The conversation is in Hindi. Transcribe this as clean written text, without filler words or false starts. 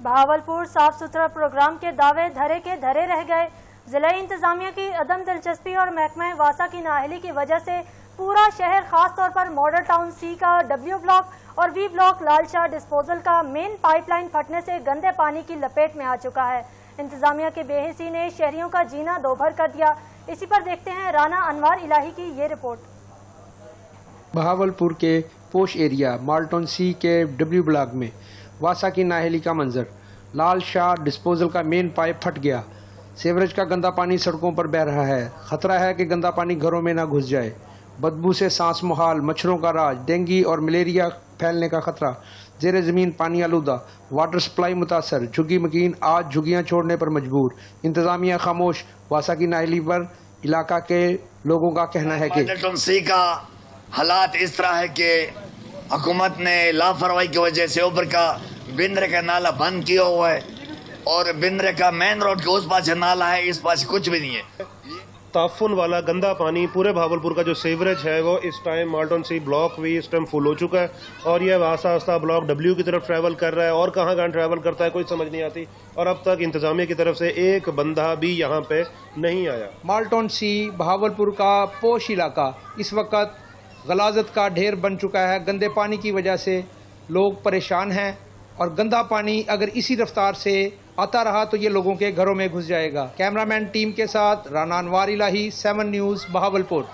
बहावलपुर साफ सुथरा प्रोग्राम के दावे धरे के धरे रह गए। जिला इंतजामिया की अदम दिलचस्पी और महकमा वासा की नाअहली की वजह से पूरा शहर खास तौर पर मॉडल टाउन सी का W ब्लॉक और V ब्लॉक लालशाह डिस्पोजल का मेन पाइपलाइन फटने से गंदे पानी की लपेट में आ चुका है। इंतजामिया के बेहिसी ने शहरियों का जीना दोभर कर दिया। इसी पर देखते हैं राना अनवार इलाही की ये रिपोर्ट। बहावलपुर के पोश एरिया माल्टन सी के W ब्लॉक में वासा की नाअहली का मंजर। लाल शाह डिस्पोजल का मेन पाइप फट गया। सीवरेज का गंदा पानी सड़कों पर बह रहा है। खतरा है कि गंदा पानी घरों में ना घुस जाए। बदबू से सांस मुहाल, मच्छरों का राज, डेंगू और मलेरिया फैलने का खतरा। जेरे जमीन पानी आलूदा, वाटर सप्लाई मुतासर। झुग्गी मकीन आज झुग्गियां छोड़ने पर मजबूर। इंतजामिया खामोश। वासा की नाअहली पर इलाका के लोगों का कहना है कि का हालात इस तरह है कि हुकूमत ने लापरवाही की वजह से ऊपर का बिंद्रे का नाला बंद किया हुआ है और बिंद्रे का मेन रोड के उस पास नाला है, इस पास कुछ भी नहीं है। ताफुन वाला गंदा पानी पूरे भावलपुर का जो सीवरेज है वो इस टाइम माल्टन सी ब्लॉक भी इस टाइम फुल हो चुका है और यह आस्ता आस्ता ब्लॉक W की तरफ ट्रैवल कर रहा है और कहाँ ट्रैवल करता है कोई समझ नहीं आती और अब तक इंतजामिया की तरफ से एक बंदा भी यहाँ पे नहीं आया। माल्टन सी बहावलपुर का पोश इलाका इस वक्त गलाजत का ढेर बन चुका है। गंदे पानी की वजह से लोग परेशान हैं और गंदा पानी अगर इसी रफ्तार से आता रहा तो ये लोगों के घरों में घुस जाएगा। कैमरामैन टीम के साथ राना अनवार इलाही, 7 न्यूज़ बहावलपुर।